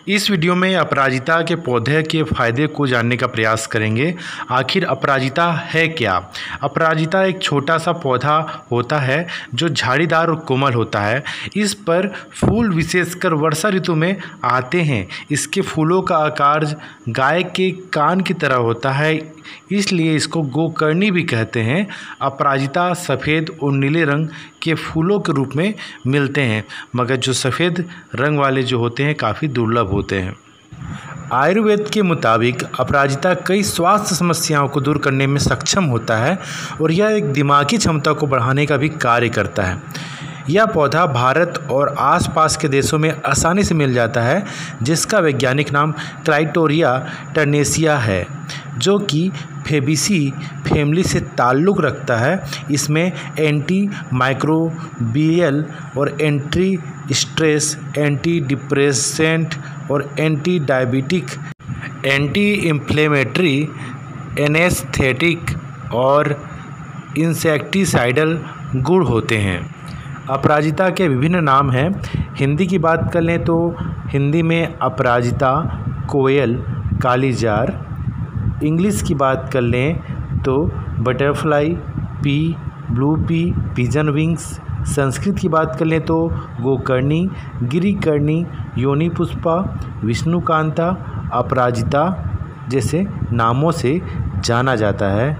इस वीडियो में अपराजिता के पौधे के फायदे को जानने का प्रयास करेंगे। आखिर अपराजिता है क्या? अपराजिता एक छोटा सा पौधा होता है जो झाड़ीदार और कोमल होता है। इस पर फूल विशेषकर वर्षा ऋतु में आते हैं। इसके फूलों का आकार गाय के कान की तरह होता है, इसलिए इसको गोकर्णी भी कहते हैं। अपराजिता सफ़ेद और नीले रंग के फूलों के रूप में मिलते हैं, मगर जो सफ़ेद रंग वाले जो होते हैं काफ़ी दुर्लभ होते हैं। आयुर्वेद के मुताबिक अपराजिता कई स्वास्थ्य समस्याओं को दूर करने में सक्षम होता है और यह एक दिमागी क्षमता को बढ़ाने का भी कार्य करता है। यह पौधा भारत और आसपास के देशों में आसानी से मिल जाता है, जिसका वैज्ञानिक नाम क्लाइटोरिया टर्नेसिया है, जो कि फेबेसी फैमिली से ताल्लुक़ रखता है। इसमें एंटी माइक्रोबियल और एंटी स्ट्रेस, एंटी डिप्रेसेंट और anti diabetic, anti inflammatory, anaesthetic और इंसेक्टिसाइडल गुण होते हैं। अपराजिता के विभिन्न नाम हैं। हिंदी की बात कर लें तो हिंदी में अपराजिता, कोयल, कालीजार। इंग्लिश की बात कर लें तो butterfly, P, blue pea, pigeon wings. Sanskrit की बात कर लें तो गोकर्णी, गिरिकर्णी, योनि पुष्पा, विष्णुकांता, अपराजिता जैसे नामों से जाना जाता है।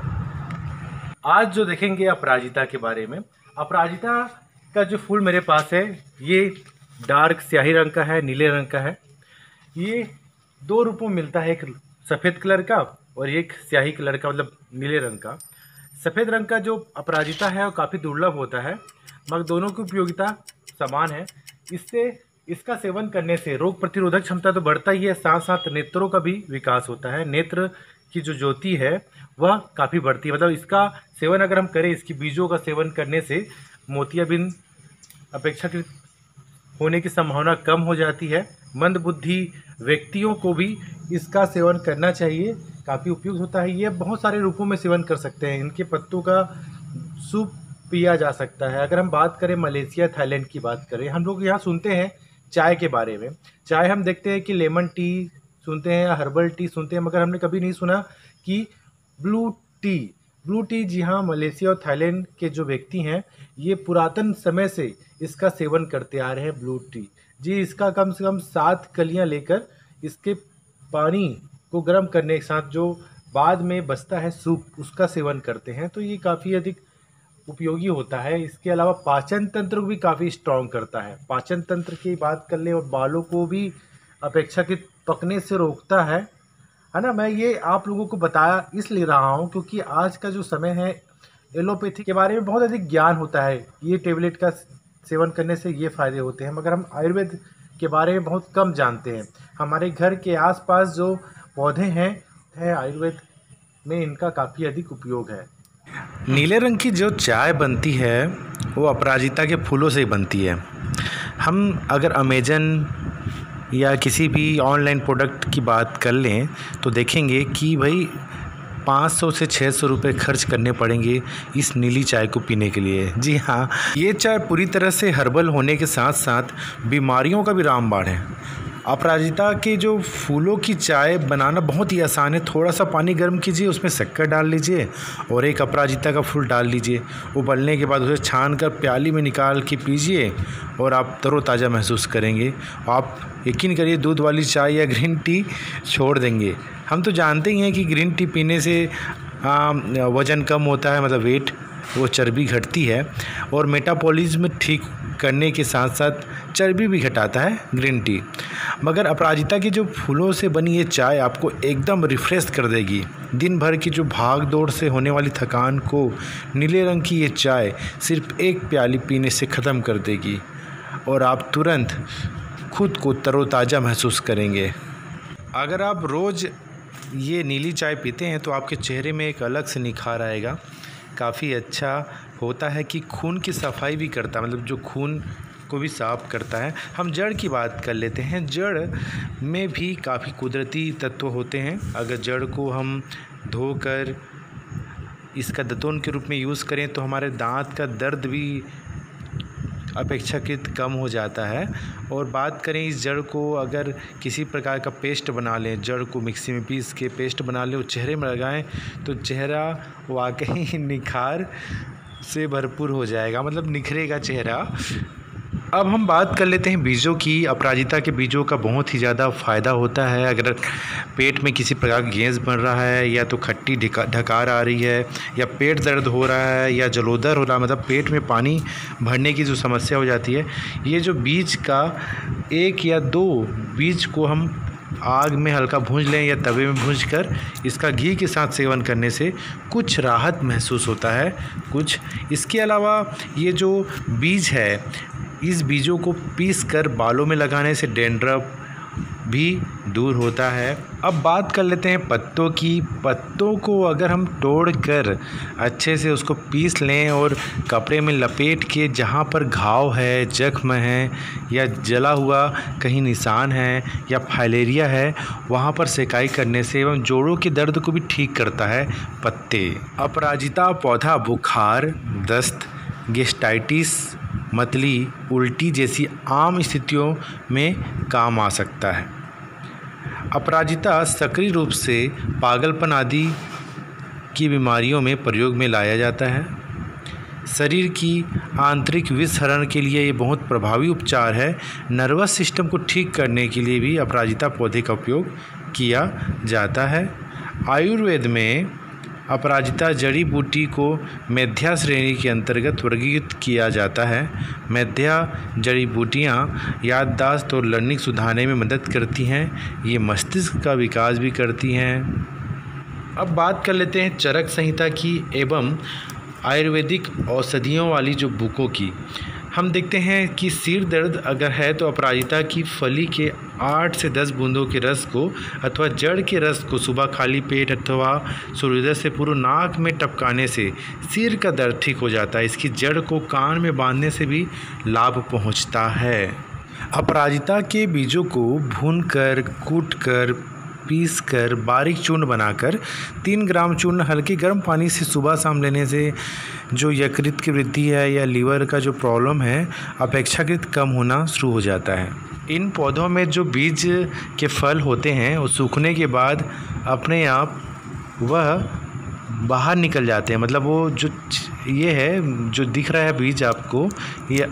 आज जो देखेंगे अपराजिता के बारे में। अपराजिता का जो फूल मेरे पास है ये डार्क स्याही रंग का है, नीले रंग का है। ये दो रूपों में मिलता है, एक सफ़ेद कलर का और एक स्याही कलर का, मतलब नीले रंग का। सफ़ेद रंग का जो अपराजिता है वो काफ़ी दुर्लभ होता है, मगर दोनों की उपयोगिता समान है। इसका सेवन करने से रोग प्रतिरोधक क्षमता तो बढ़ता ही है, साथ साथ नेत्रों का भी विकास होता है। नेत्र की जो ज्योति है वह काफ़ी बढ़ती है। मतलब इसका सेवन अगर हम करें, इसकी बीजों का सेवन करने से मोतियाबिंद अपेक्षाकृत होने की संभावना कम हो जाती है। मंदबुद्धि व्यक्तियों को भी इसका सेवन करना चाहिए, काफ़ी उपयुक्त होता है। ये बहुत सारे रूपों में सेवन कर सकते हैं। इनके पत्तों का सूप पिया जा सकता है। अगर हम बात करें मलेशिया, थाईलैंड की बात करें, हम लोग यहाँ सुनते हैं चाय के बारे में। चाय हम देखते हैं कि लेमन टी सुनते हैं या हर्बल टी सुनते हैं, मगर हमने कभी नहीं सुना कि ब्लू टी। जी हाँ, मलेशिया और थाईलैंड के जो व्यक्ति हैं ये पुरातन समय से इसका सेवन करते आ रहे हैं ब्लू टी। जी, इसका कम से कम 7 कलियां लेकर इसके पानी को गर्म करने के साथ जो बाद में बचता है सूप, उसका सेवन करते हैं, तो ये काफ़ी अधिक उपयोगी होता है। इसके अलावा पाचन तंत्र को भी काफ़ी स्ट्रॉन्ग करता है। पाचन तंत्र की बात कर ले और बालों को भी अपेक्षाकृत पकने से रोकता है ना। मैं ये आप लोगों को बताया इसलिए रहा हूँ क्योंकि आज का जो समय है एलोपैथी के बारे में बहुत अधिक ज्ञान होता है। ये टेबलेट का सेवन करने से ये फ़ायदे होते हैं, मगर हम आयुर्वेद के बारे में बहुत कम जानते हैं। हमारे घर के आसपास जो पौधे हैं आयुर्वेद में इनका काफ़ी अधिक उपयोग है। नीले रंग की जो चाय बनती है वो अपराजिता के फूलों से ही बनती है। हम अगर अमेजन या किसी भी ऑनलाइन प्रोडक्ट की बात कर लें तो देखेंगे कि भाई 500 से 600 रुपये खर्च करने पड़ेंगे इस नीली चाय को पीने के लिए। जी हाँ, ये चाय पूरी तरह से हर्बल होने के साथ साथ बीमारियों का भी रामबाण है। अपराजिता के जो फूलों की चाय बनाना बहुत ही आसान है। थोड़ा सा पानी गर्म कीजिए, उसमें शक्कर डाल लीजिए और एक अपराजिता का फूल डाल लीजिए। उबलने के बाद उसे छान कर प्याली में निकाल के पीजिए और आप तरोताज़ा महसूस करेंगे। आप यकीन करिए दूध वाली चाय या ग्रीन टी छोड़ देंगे। हम तो जानते ही हैं कि ग्रीन टी पीने से वज़न कम होता है, मतलब वेट, वो चर्बी घटती है और मेटाबॉलिज्म ठीक करने के साथ साथ चर्बी भी घटाता है ग्रीन टी। मगर अपराजिता की जो फूलों से बनी ये चाय आपको एकदम रिफ़्रेश कर देगी। दिन भर की जो भाग दौड़ से होने वाली थकान को नीले रंग की ये चाय सिर्फ एक प्याली पीने से ख़त्म कर देगी और आप तुरंत खुद को तरोताज़ा महसूस करेंगे। अगर आप रोज़ ये नीली चाय पीते हैं तो आपके चेहरे में एक अलग से निखार आएगा। काफ़ी अच्छा होता है कि खून की सफाई भी करता है, मतलब जो खून को भी साफ़ करता है। हम जड़ की बात कर लेते हैं। जड़ में भी काफ़ी कुदरती तत्व होते हैं। अगर जड़ को हम धोकर इसका दतोन के रूप में यूज़ करें तो हमारे दांत का दर्द भी अपेक्षाकृत कम हो जाता है। और बात करें इस जड़ को अगर किसी प्रकार का पेस्ट बना लें, जड़ को मिक्सी में पीस के पेस्ट बना लें और चेहरे में लगाएं तो चेहरा वाकई निखार से भरपूर हो जाएगा, मतलब निखरेगा चेहरा। अब हम बात कर लेते हैं बीजों की। अपराजिता के बीजों का बहुत ही ज़्यादा फ़ायदा होता है। अगर पेट में किसी प्रकार का गैस बन रहा है या तो खट्टी ढकार आ रही है या पेट दर्द हो रहा है या जलोदर हो रहा है, मतलब पेट में पानी भरने की जो समस्या हो जाती है, ये जो बीज का 1 या 2 बीज को हम आग में हल्का भूंज लें या तवे में भूंजकर इसका घी के साथ सेवन करने से कुछ राहत महसूस होता है कुछ। इसके अलावा ये जो बीज है, इस बीजों को पीसकर बालों में लगाने से डैंड्रफ भी दूर होता है। अब बात कर लेते हैं पत्तों की। पत्तों को अगर हम तोड़कर अच्छे से उसको पीस लें और कपड़े में लपेट के जहाँ पर घाव है, जख्म है या जला हुआ कहीं निशान है या फाइलेरिया है, वहाँ पर सेकाई करने से एवं जोड़ों के दर्द को भी ठीक करता है पत्ते। अपराजिता पौधा बुखार, दस्त, गैस्ट्राइटिस, मतली, उल्टी जैसी आम स्थितियों में काम आ सकता है। अपराजिता सक्रिय रूप से पागलपन आदि की बीमारियों में प्रयोग में लाया जाता है। शरीर की आंतरिक विषहरण के लिए ये बहुत प्रभावी उपचार है। नर्वस सिस्टम को ठीक करने के लिए भी अपराजिता पौधे का उपयोग किया जाता है। आयुर्वेद में अपराजिता जड़ी बूटी को मेंथा श्रेणी के अंतर्गत वर्गीकृत किया जाता है। मेंथा जड़ी बूटियाँ याददाश्त और लर्निंग सुधारने में मदद करती हैं। ये मस्तिष्क का विकास भी करती हैं। अब बात कर लेते हैं चरक संहिता की एवं आयुर्वेदिक औषधियों वाली जो बुकों की। हम देखते हैं कि सिर दर्द अगर है तो अपराजिता की फली के 8 से 10 बूंदों के रस को अथवा जड़ के रस को सुबह खाली पेट अथवा सूर्योदय से पूर्व नाक में टपकाने से सिर का दर्द ठीक हो जाता है। इसकी जड़ को कान में बांधने से भी लाभ पहुंचता है। अपराजिता के बीजों को भूनकर, कूटकर, पीसकर बारीक चूर्ण बनाकर 3 ग्राम चूर्ण हल्के गर्म पानी से सुबह शाम लेने से जो यकृत की वृद्धि है या लीवर का जो प्रॉब्लम है अपेक्षाकृत कम होना शुरू हो जाता है। इन पौधों में जो बीज के फल होते हैं वो सूखने के बाद अपने आप वह बाहर निकल जाते हैं, मतलब वो जो ये है जो दिख रहा है बीज आपको, ये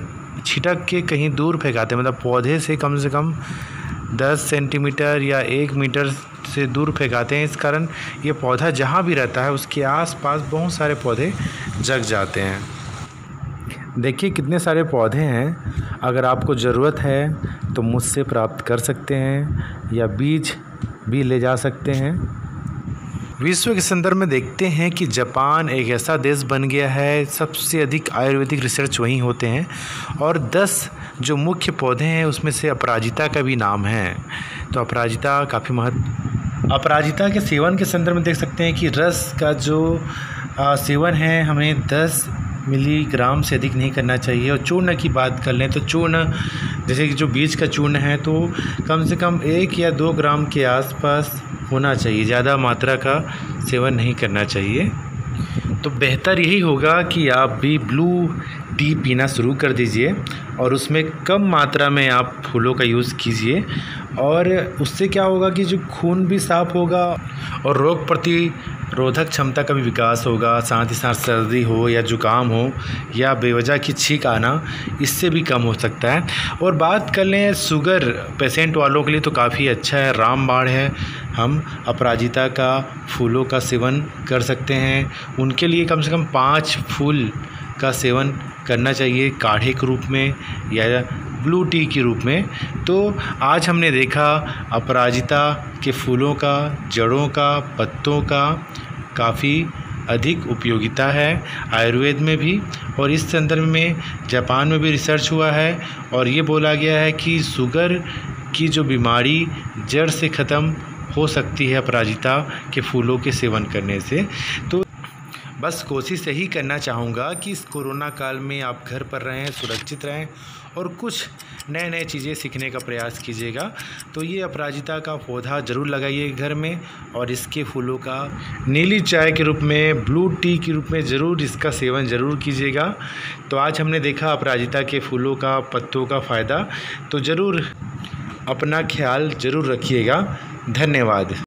छिटक के कहीं दूर फेंकाते हैं, मतलब पौधे से कम 10 सेंटीमीटर या 1 मीटर से दूर फेंकाते हैं। इस कारण ये पौधा जहाँ भी रहता है उसके आसपास बहुत सारे पौधे जग जाते हैं। देखिए कितने सारे पौधे हैं। अगर आपको ज़रूरत है तो मुझसे प्राप्त कर सकते हैं या बीज भी ले जा सकते हैं। विश्व के संदर्भ में देखते हैं कि जापान एक ऐसा देश बन गया है, सबसे अधिक आयुर्वेदिक रिसर्च वहीं होते हैं और 10 जो मुख्य पौधे हैं उसमें से अपराजिता का भी नाम है। तो अपराजिता काफ़ी अपराजिता के सेवन के संदर्भ में देख सकते हैं कि रस का जो सेवन है हमें 10 मिलीग्राम से अधिक नहीं करना चाहिए। और चूर्ण की बात कर लें तो चूर्ण जैसे कि जो बीज का चूर्ण है तो कम से कम 1 या 2 ग्राम के आसपास होना चाहिए, ज़्यादा मात्रा का सेवन नहीं करना चाहिए। तो बेहतर यही होगा कि आप भी ब्लू टी पीना शुरू कर दीजिए और उसमें कम मात्रा में आप फूलों का यूज़ कीजिए और उससे क्या होगा कि जो खून भी साफ़ होगा और रोग प्रतिरोधक क्षमता का भी विकास होगा। साथ ही साथ सर्दी हो या जुकाम हो या बेवजह की छींक आना, इससे भी कम हो सकता है। और बात कर लें शुगर पेशेंट वालों के लिए तो काफ़ी अच्छा है, रामबाण है। हम अपराजिता का फूलों का सेवन कर सकते हैं। उनके लिए कम से कम 5 फूल का सेवन करना चाहिए काढ़े के रूप में या ब्लू टी के रूप में। तो आज हमने देखा अपराजिता के फूलों का, जड़ों का, पत्तों का काफ़ी अधिक उपयोगिता है आयुर्वेद में भी, और इस संदर्भ में जापान में भी रिसर्च हुआ है और ये बोला गया है कि शुगर की जो बीमारी जड़ से ख़त्म हो सकती है अपराजिता के फूलों के सेवन करने से। तो बस कोशिश यही करना चाहूँगा कि इस कोरोना काल में आप घर पर रहें, सुरक्षित रहें और कुछ नए नए चीज़ें सीखने का प्रयास कीजिएगा। तो ये अपराजिता का पौधा ज़रूर लगाइए घर में और इसके फूलों का नीली चाय के रूप में, ब्लू टी के रूप में ज़रूर इसका सेवन ज़रूर कीजिएगा। तो आज हमने देखा अपराजिता के फूलों का, पत्तों का फ़ायदा। तो ज़रूर अपना ख्याल ज़रूर रखिएगा। धन्यवाद।